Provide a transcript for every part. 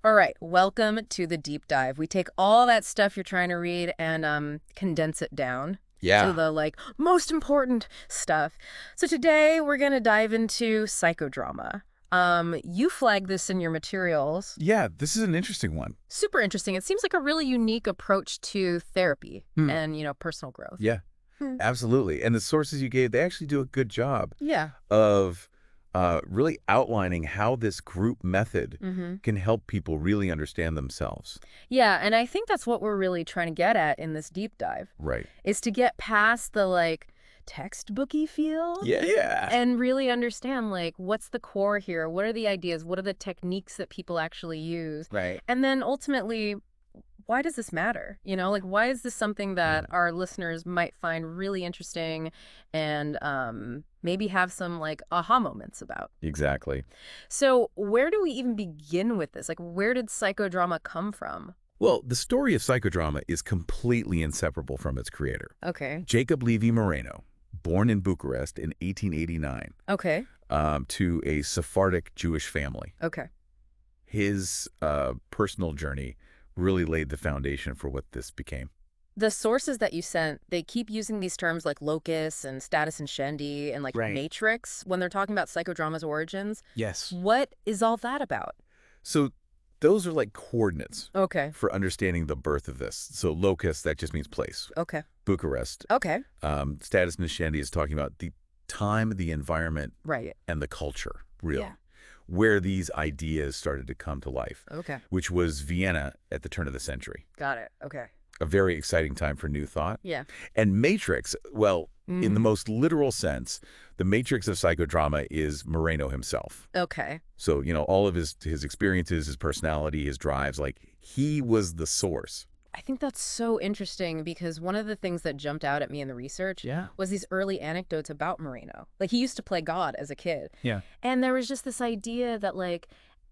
All right, welcome to the deep dive. We take all that stuff you're trying to read and condense it down to Yeah. the most important stuff. So today we're going to dive into psychodrama. You flagged this in your materials. Yeah, this is an interesting one. Super interesting. It seems like a really unique approach to therapy Hmm. and, personal growth. Yeah, Hmm. absolutely. And the sources you gave, they actually do a good job Yeah. of really outlining how this group method Mm-hmm. can help people really understand themselves. Yeah, and I think that's what we're really trying to get at in this deep dive, Right. is to get past the textbooky feel Yeah. and really understand what's the core here, what are the ideas, what are the techniques that people actually use, Right. and then ultimately, why does this matter? Why is this something that our listeners might find really interesting and maybe have some aha moments about? Exactly. So where do we even begin with this? Where did psychodrama come from? Well, the story of psychodrama is completely inseparable from its creator, Okay. Jacob Levy Moreno, born in Bucharest in 1889 Okay. to a Sephardic Jewish family. Okay. His personal journey really laid the foundation for what this became. The sources that you sent, they keep using these terms like locus and status and shendi and Right. matrix when they're talking about psychodrama's origins. Yes. What is all that about? So those are like coordinates Okay. for understanding the birth of this. So locus, that just means place. Okay. Bucharest. Okay. Status Nishendi is talking about the time, the environment, Right. and the culture, really, Yeah. where these ideas started to come to life, Okay. which was Vienna at the turn of the century. Got it. Okay. A very exciting time for new thought. Yeah. And matrix, well, in the most literal sense, the matrix of psychodrama is Moreno himself. Okay. So, all of his experiences, his personality, his drives, he was the source. I think that's so interesting because one of the things that jumped out at me in the research Yeah. was these early anecdotes about Moreno. He used to play God as a kid. Yeah. And there was just this idea that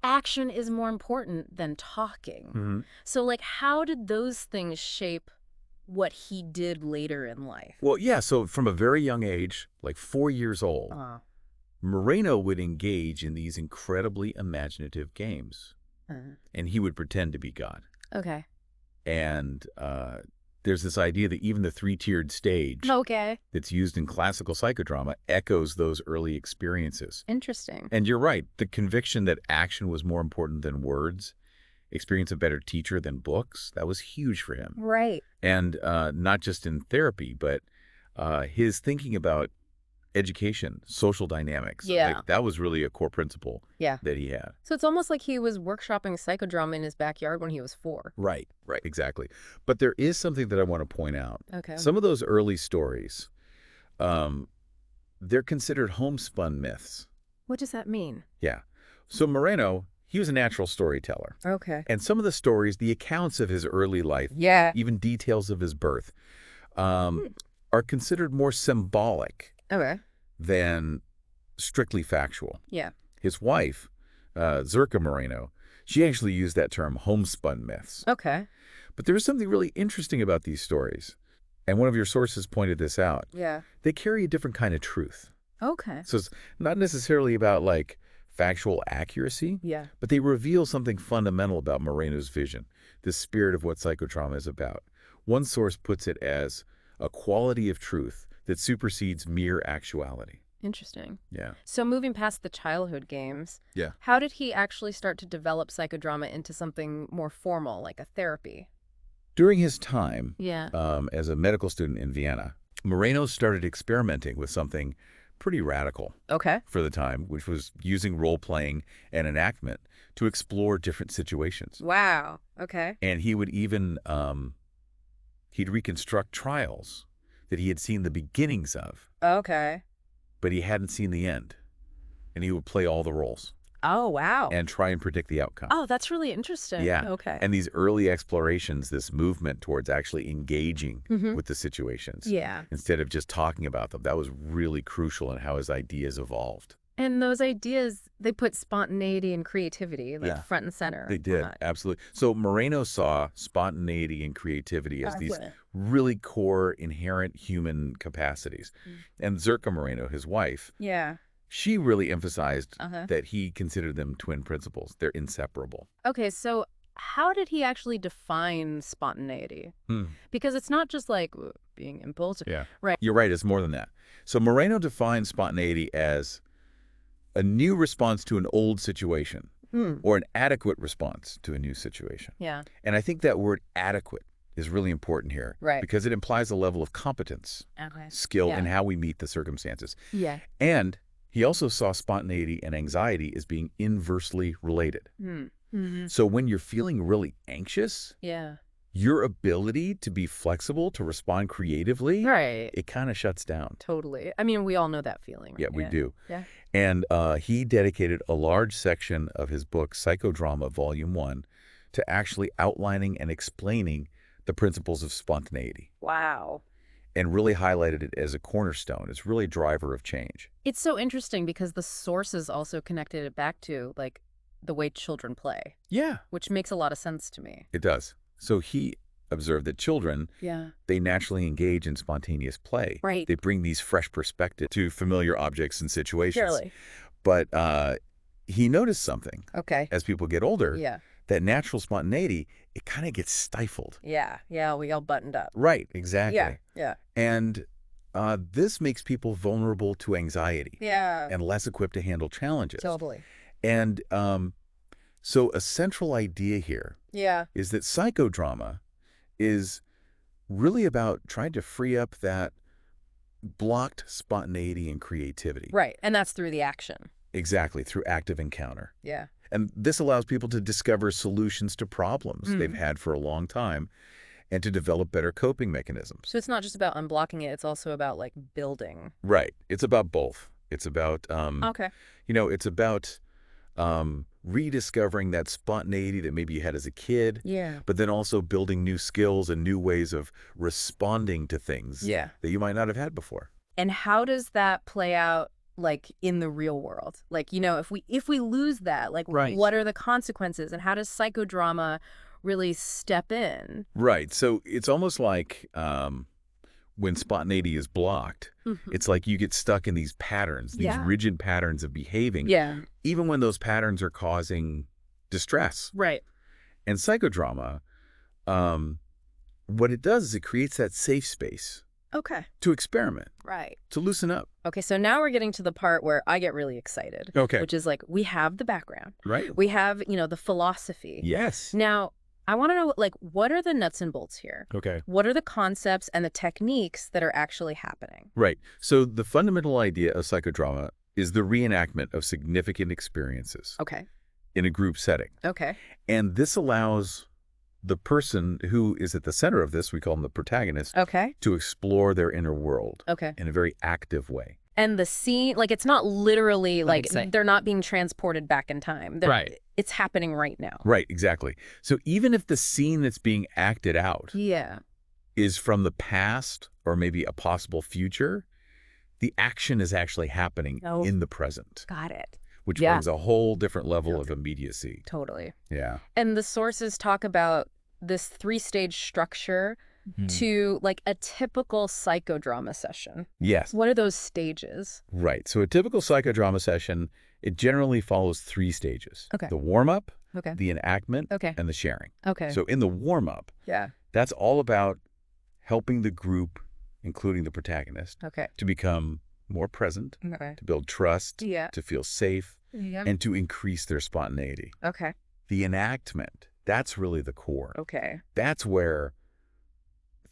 action is more important than talking. Mm-hmm. So how did those things shape what he did later in life? Well, yeah, so from a very young age, 4 years old, Moreno would engage in these incredibly imaginative games, and he would pretend to be God. Okay. And there's this idea that even the three-tiered stage Okay. that's used in classical psychodrama echoes those early experiences. Interesting. And you're right, the conviction that action was more important than words, experience a better teacher than books, that was huge for him. Right. And not just in therapy, but his thinking about education, social dynamics. Yeah. That was really a core principle Yeah. that he had. So it's almost like he was workshopping psychodrama in his backyard when he was 4. Right, exactly. But there is something that I want to point out. Okay. Some of those early stories, they're considered homespun myths. What does that mean? Yeah. So Moreno, he was a natural storyteller. Okay. And some of the stories, the accounts of his early life, Yeah. even details of his birth, are considered more symbolic Okay. than strictly factual. Yeah. His wife, Zerka Moreno, she actually used that term, homespun myths. Okay. But there is something really interesting about these stories, and one of your sources pointed this out. Yeah. They carry a different kind of truth. Okay. So it's not necessarily about, factual accuracy, Yeah. but they reveal something fundamental about Moreno's vision, the spirit of what psychodrama is about. One source puts it as a quality of truth that supersedes mere actuality. Interesting. Yeah. So moving past the childhood games, Yeah. how did he actually start to develop psychodrama into something more formal, like a therapy? During his time Yeah. as a medical student in Vienna, Moreno started experimenting with something pretty radical Okay. for the time, which was using role-playing and enactment to explore different situations. Wow. Okay. And he would even he'd reconstruct trials that he had seen the beginnings of, Okay. but he hadn't seen the end. And he would play all the roles Oh, wow. and try and predict the outcome. Oh, that's really interesting. Yeah. Okay. And these early explorations, this movement towards actually engaging Mhm. with the situations Yeah. instead of just talking about them, that was really crucial in how his ideas evolved. And those ideas, they put spontaneity and creativity Yeah. front and center. They did, absolutely. So Moreno saw spontaneity and creativity as these Right. really core, inherent human capacities. And Zerka Moreno, his wife, Yeah. She really emphasized Uh-huh. that he considered them twin principles. They're inseparable. Okay, so how did he actually define spontaneity? Hmm. Because it's not just like being impulsive. Yeah. Right. You're right, it's more than that. So Moreno defines spontaneity as a new response to an old situation Hmm. or an adequate response to a new situation. Yeah. And I think that word adequate is really important here Right. because it implies a level of competence, Okay. skill, Yeah. in how we meet the circumstances. Yeah. And he also saw spontaneity and anxiety as being inversely related. Hmm. Mm-hmm. So when you're feeling really anxious, Yeah. your ability to be flexible, to respond creatively, Right. it kind of shuts down. Totally. I mean, we all know that feeling, right? Yeah, we do. Yeah. And he dedicated a large section of his book, Psychodrama, Volume 1, to actually outlining and explaining the principles of spontaneity Wow. and really highlighted it as a cornerstone. It's really a driver of change. It's so interesting because the sources also connected it back to, like, the way children play, Yeah, which makes a lot of sense to me. it does. So he observed that children, Yeah. they naturally engage in spontaneous play. Right. They bring these fresh perspectives to familiar objects and situations. Surely. But he noticed something Okay. as people get older, Yeah. that natural spontaneity, it kind of gets stifled. Yeah. Yeah. We all buttoned up. Right, exactly. Yeah. Yeah. And this makes people vulnerable to anxiety Yeah. and less equipped to handle challenges. Totally. And so a central idea here Yeah. is that psychodrama is really about trying to free up that blocked spontaneity and creativity. Right. And that's through the action. Exactly, through active encounter. Yeah. And this allows people to discover solutions to problems they've had for a long time and to develop better coping mechanisms. So it's not just about unblocking it. It's also about, like, building. Right. It's about both. It's about, Okay. it's about rediscovering that spontaneity that maybe you had as a kid, Yeah. but then also building new skills and new ways of responding to things Yeah. that you might not have had before. And how does that play out, like, in the real world? Like, if we lose that, like, Right. what are the consequences, and how does psychodrama really step in? Right. So it's almost like when spontaneity is blocked, it's like you get stuck in these patterns, these Yeah. rigid patterns of behaving, Yeah. even when those patterns are causing distress. Right. And psychodrama, what it does is it creates that safe space Okay. to experiment, Right. to loosen up. Okay, so now we're getting to the part where I get really excited. Okay. Which is, like, we have the background. Right? We have, the philosophy. Yes. Now, I want to know, like, what are the nuts and bolts here? Okay. What are the concepts and the techniques that are actually happening? Right. So the fundamental idea of psychodrama is the reenactment of significant experiences Okay. in a group setting. Okay. And this allows the person who is at the center of this, we call them the protagonist, Okay. to explore their inner world Okay. in a very active way. And the scene, like, it's not literally, like, say. they're not being transported back in time. Right. It's happening right now. Right, exactly. So even if the scene that's being acted out Yeah. is from the past or maybe a possible future, the action is actually happening Oh. in the present, Got it. which Yeah. brings a whole different level of immediacy. Totally. Yeah. And the sources talk about this 3-stage structure to, like, a typical psychodrama session. Yes. What are those stages? Right. So a typical psychodrama session, it generally follows 3 stages. Okay. The warm-up, Okay. the enactment, Okay. and the sharing. Okay. So in the warm-up, Yeah. that's all about helping the group, including the protagonist, Okay. to become more present, Okay. to build trust, Yeah. to feel safe, Yeah. and to increase their spontaneity. Okay. The enactment, that's really the core. Okay. That's where,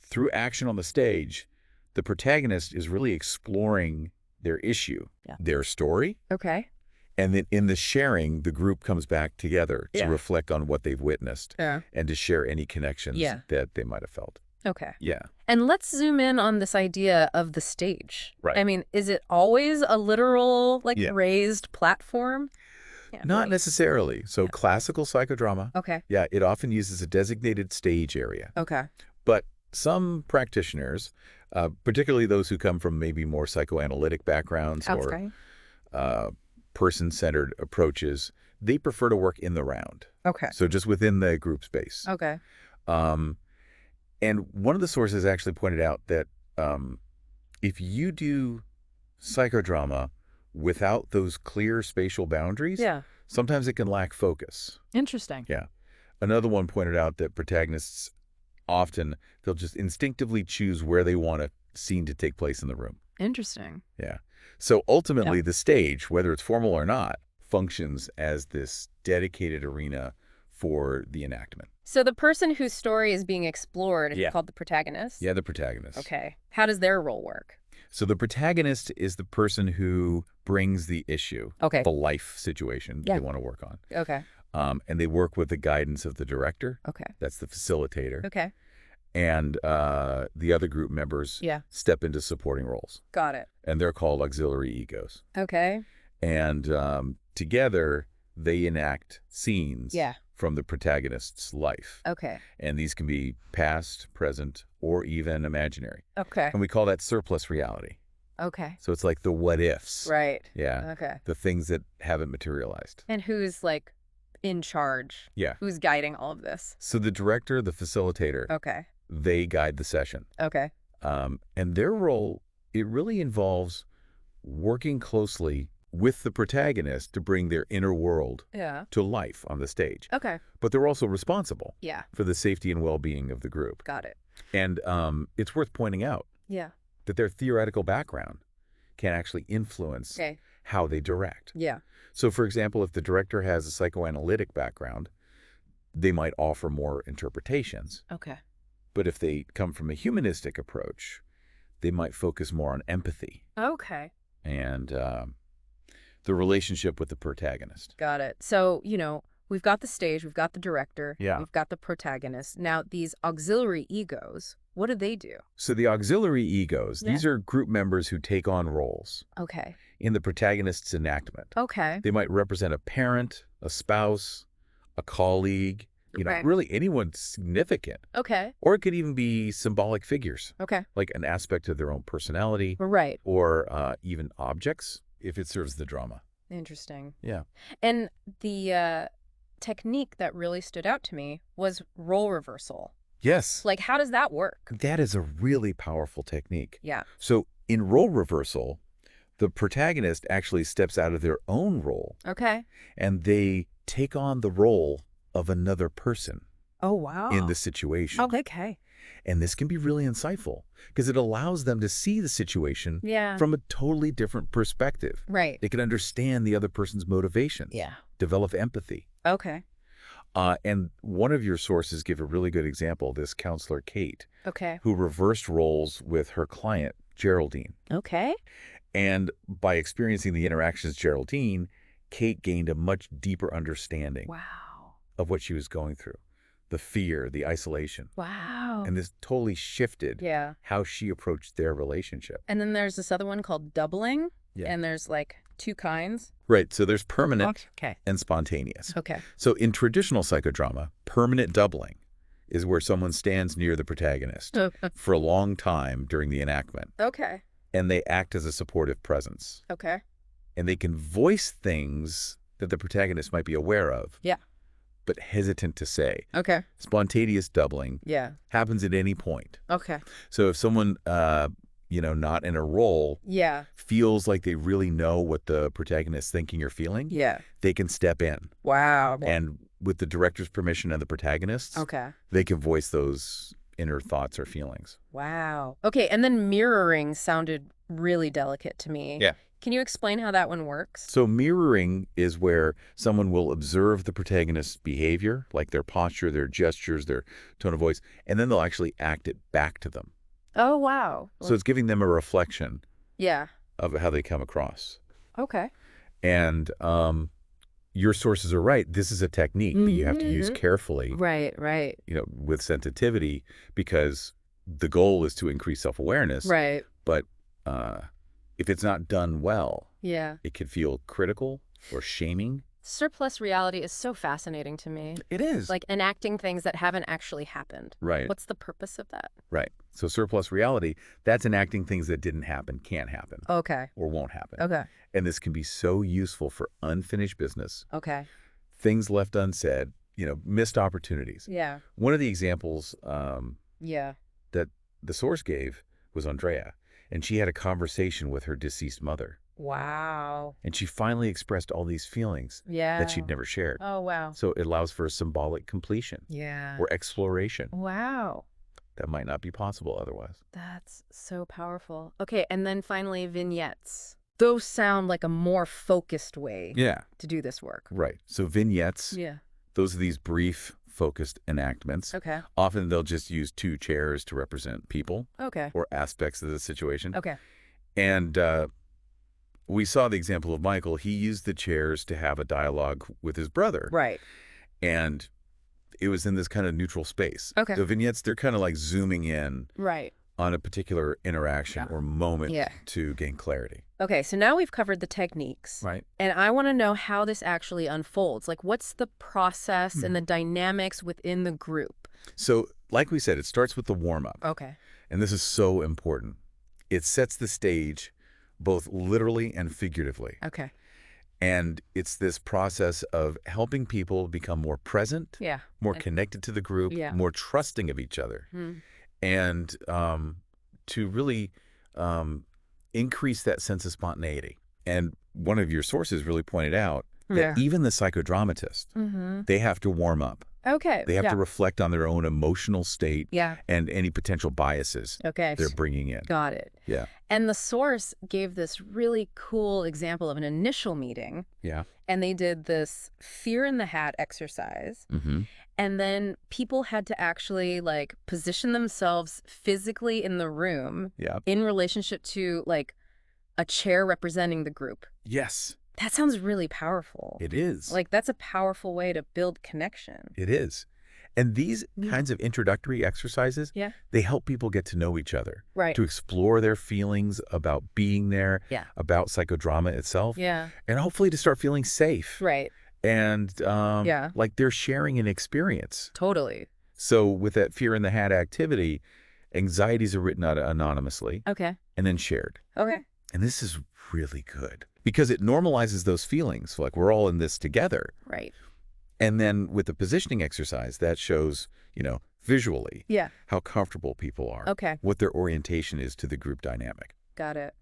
through action on the stage, the protagonist is really exploring their issue, Yeah. their story, Okay. and then in the sharing, the group comes back together to Yeah. reflect on what they've witnessed Yeah. and to share any connections Yeah. that they might have felt. Okay. Yeah. And let's zoom in on this idea of the stage. Right. I mean, is it always a literal, like, Yeah. raised platform? Yeah, Not right. necessarily. So classical psychodrama, Okay. yeah, it often uses a designated stage area. Okay. But some practitioners, particularly those who come from maybe more psychoanalytic backgrounds Okay. or person-centered approaches, they prefer to work in the round. Okay. So just within the group space. Okay. And one of the sources actually pointed out that if you do psychodrama without those clear spatial boundaries, Yeah. sometimes it can lack focus. Interesting. Yeah. Another one pointed out that protagonists often, they'll just instinctively choose where they want a scene to take place in the room. Interesting. Yeah. So ultimately, the stage, whether it's formal or not, functions as this dedicated arena for the enactment. So the person whose story is being explored is Yeah. called the protagonist? Yeah, the protagonist. Okay. How does their role work? So the protagonist is the person who brings the issue, Okay. the life situation Yeah. they want to work on. Okay. And they work with the guidance of the director. Okay. That's the facilitator. Okay. And the other group members Yeah. step into supporting roles. Got it. And they're called auxiliary egos. Okay. And together, they enact scenes Yeah. from the protagonist's life. Okay. And these can be past, present, or even imaginary. Okay. And we call that surplus reality. Okay. So it's like the what ifs. Right. Yeah. Okay. The things that haven't materialized. And who's like in charge? Yeah. Who's guiding all of this? So the director, the facilitator, Okay. they guide the session. Okay. And their role, it really involves working closely with the protagonist to bring their inner world Yeah. to life on the stage. Okay. But they're also responsible Yeah. for the safety and well-being of the group. Got it. And it's worth pointing out Yeah. that their theoretical background can actually influence Okay. how they direct. Yeah. So, for example, if the director has a psychoanalytic background, they might offer more interpretations. Okay. But if they come from a humanistic approach, they might focus more on empathy Okay. and the relationship with the protagonist. Got it. So, we've got the stage, we've got the director, Yeah. we've got the protagonist. Now, these auxiliary egos, what do they do? So the auxiliary egos, Yeah. these are group members who take on roles Okay. in the protagonist's enactment. Okay. They might represent a parent, a spouse, a colleague, Right. really anyone significant. Okay. Or it could even be symbolic figures, Okay. like an aspect of their own personality Right. or even objects, if it serves the drama. Interesting. Yeah. And the technique that really stood out to me was role reversal. Yes. Like, how does that work? That is a really powerful technique. Yeah. So in role reversal, the protagonist actually steps out of their own role Okay. and they take on the role of another person Oh, wow. in the situation. Okay. And this can be really insightful because it allows them to see the situation Yeah. from a totally different perspective. Right. They can understand the other person's motivations, Yeah. develop empathy. Okay. And one of your sources give a really good example, this counselor, Kate, Okay. who reversed roles with her client, Geraldine. Okay. And by experiencing the interactions with Geraldine, Kate gained a much deeper understanding Wow. of what she was going through, the fear, the isolation. Wow. And this totally shifted Yeah. how she approached their relationship. And then there's this other one called doubling. Yeah. And there's like two kinds. Right. So there's permanent Okay. and spontaneous. Okay. So in traditional psychodrama, permanent doubling is where someone stands near the protagonist for a long time during the enactment, Okay. and they act as a supportive presence. Okay. And they can voice things that the protagonist might be aware of, Yeah. but hesitant to say. Okay. Spontaneous doubling Yeah. happens at any point. Okay. So if someone, not in a role, Yeah. feels like they really know what the protagonist is thinking or feeling, Yeah. they can step in. Wow. And with the director's permission and the protagonist's, Okay. they can voice those inner thoughts or feelings. Wow. Okay. And then mirroring sounded really delicate to me. Yeah. Can you explain how that one works? So mirroring is where someone will observe the protagonist's behavior, like their posture, their gestures, their tone of voice, and then they'll actually act it back to them. Oh, wow. So it's giving them a reflection Yeah. of how they come across. Okay. And your sources are right. This is a technique that you have to use carefully, Right. Right. with sensitivity, because the goal is to increase self-awareness. Right. But if it's not done well, Yeah. it can feel critical or shaming. Surplus reality is so fascinating to me. It is. Like enacting things that haven't actually happened. Right. What's the purpose of that? Right. So surplus reality, that's enacting things that didn't happen, can't happen, Okay. or won't happen. Okay. And this can be so useful for unfinished business, Okay. things left unsaid, missed opportunities. Yeah. One of the examples Yeah. that the source gave was Andrea, and she had a conversation with her deceased mother. Wow. And she finally expressed all these feelings that Yeah. she'd never shared. Oh, wow. So it allows for symbolic completion Yeah. or exploration Wow. that might not be possible otherwise. That's so powerful. Okay, and then finally, vignettes. Those sound like a more focused way Yeah. to do this work. Right. So vignettes, Yeah. those are these brief, focused enactments. Okay. Often they'll just use 2 chairs to represent people Okay. or aspects of the situation. Okay. And we saw the example of Michael. He used the chairs to have a dialogue with his brother. Right. And it was in this kind of neutral space. Okay. So vignettes, they're kind of like zooming in Right. on a particular interaction or moment to gain clarity. Okay, so now we've covered the techniques. Right. And I want to know how this actually unfolds. Like, what's the process and the dynamics within the group? So, like we said, it starts with the warm-up. Okay. And this is so important. It sets the stage both literally and figuratively. Okay. And it's this process of helping people become more present, Yeah. more connected to the group, more trusting of each other, and to really increase that sense of spontaneity. And one of your sources really pointed out that even the psychodramatist, they have to warm up. Okay. They have to reflect on their own emotional state and any potential biases they're bringing in. Got it. Yeah. And the source gave this really cool example of an initial meeting. Yeah. And they did this fear in the hat exercise. And then people had to actually like position themselves physically in the room in relationship to like a chair representing the group. Yes. That sounds really powerful. It is. Like, that's a powerful way to build connection. It is. And these kinds of introductory exercises, they help people get to know each other. Right. To explore their feelings about being there, about psychodrama itself. Yeah. And hopefully to start feeling safe. Right. And like they're sharing an experience. Totally. So with that fear in the hat activity, anxieties are written out anonymously. Okay. And then shared. Okay. And this is really good because it normalizes those feelings. Like we're all in this together. Right. And then with the positioning exercise, that shows, visually how comfortable people are. Okay. What their orientation is to the group dynamic. Got it.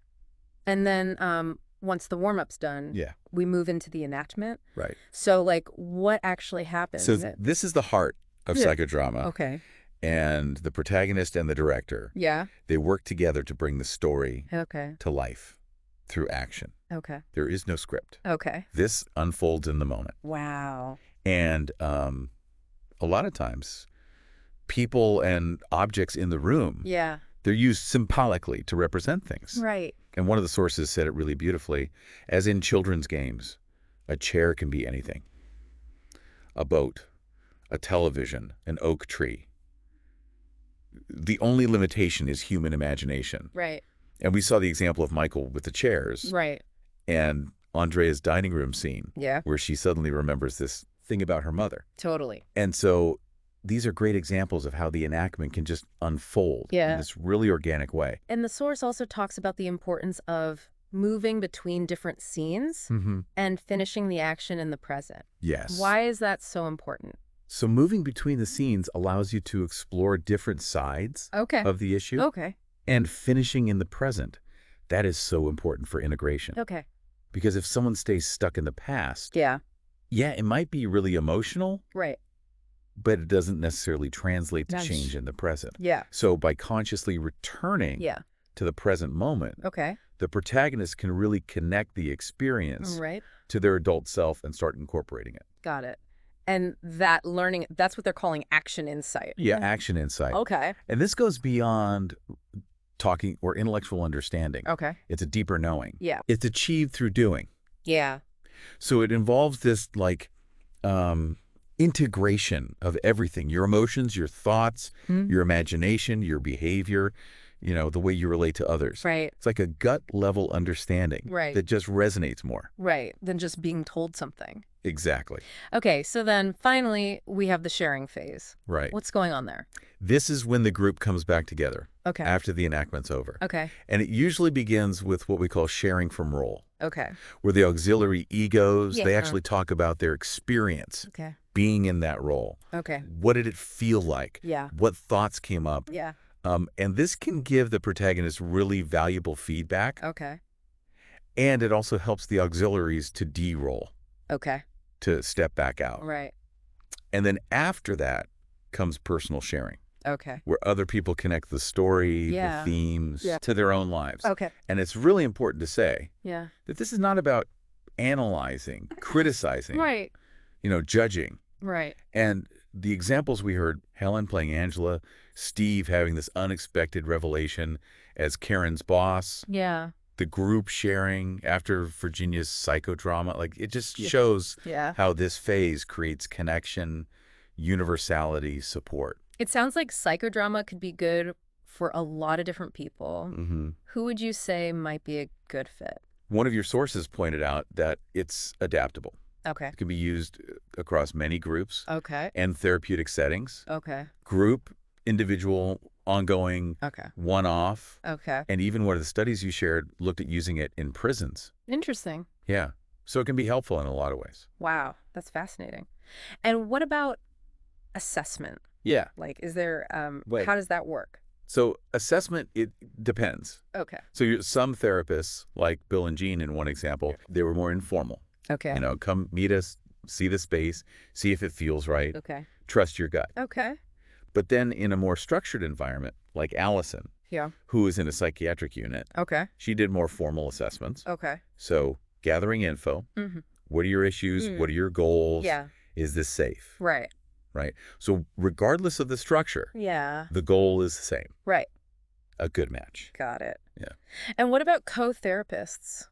And then once the warm-up's done, we move into the enactment. Right. So like what actually happens? So this is the heart of psychodrama. Okay. And the protagonist and the director, they work together to bring the story to life through action. Okay. There is no script. Okay. This unfolds in the moment. Wow. And a lot of times, people and objects in the room, they're used symbolically to represent things. Right. And one of the sources said it really beautifully, as in children's games, a chair can be anything. A boat, a television, an oak tree. The only limitation is human imagination. Right. And we saw the example of Michael with the chairs. Right. And Andrea's dining room scene. Where she suddenly remembers this thing about her mother. Totally. And so these are great examples of how the enactment can just unfold in this really organic way. And the source also talks about the importance of moving between different scenes and finishing the action in the present. Yes. Why is that so important? So moving between the scenes allows you to explore different sides of the issue. Okay. And finishing in the present. That is so important for integration. Okay. Because if someone stays stuck in the past, it might be really emotional. Right. But it doesn't necessarily translate to change in the present. Yeah. So by consciously returning to the present moment, the protagonist can really connect the experience to their adult self and start incorporating it. Got it. And that learning, that's what they're calling action insight. Yeah, action insight. Okay. And this goes beyond talking or intellectual understanding. Okay. It's a deeper knowing. Yeah. It's achieved through doing. Yeah. So it involves this like integration of everything, your emotions, your thoughts, your imagination, your behavior, the way you relate to others. Right. It's like a gut level understanding that just resonates more. Right. Than just being told something. Exactly. Okay. So then finally we have the sharing phase. Right. What's going on there? This is when the group comes back together. Okay. After the enactment's over. Okay. And it usually begins with what we call sharing from role. Okay. Where the auxiliary egos, they actually talk about their experience being in that role. Okay. What did it feel like? Yeah. What thoughts came up? Yeah. And this can give the protagonist really valuable feedback. Okay. And it also helps the auxiliaries to de-roll. Okay. To step back out. Right. And then after that comes personal sharing. Okay. Where other people connect the story, the themes, to their own lives. Okay. And it's really important to say that this is not about analyzing, criticizing, right. Judging. Right. And the examples we heard, Helen playing Angela, Steve having this unexpected revelation as Karen's boss. Yeah. The group sharing after Virginia's psychodrama, like it just shows how this phase creates connection, universality, support. It sounds like psychodrama could be good for a lot of different people. Who would you say might be a good fit? One of your sources pointed out that it's adaptable. Okay. It can be used across many groups. Okay. And therapeutic settings. Okay. Group, individual, ongoing, one-off. Okay. And even one of the studies you shared looked at using it in prisons. Interesting. Yeah. So it can be helpful in a lot of ways. Wow. That's fascinating. And what about assessment? Yeah. Like, is there, how does that work? So assessment, it depends. Okay. So some therapists, like Bill and Jean in one example, they were more informal. Okay. Come meet us, see the space, see if it feels right. Okay. Trust your gut. Okay. But then in a more structured environment, like Allison, who is in a psychiatric unit, she did more formal assessments. Okay. So gathering info, what are your issues? What are your goals? Yeah. Is this safe? Right. Right. So regardless of the structure, the goal is the same. Right. A good match. Got it. Yeah. And what about co-therapists?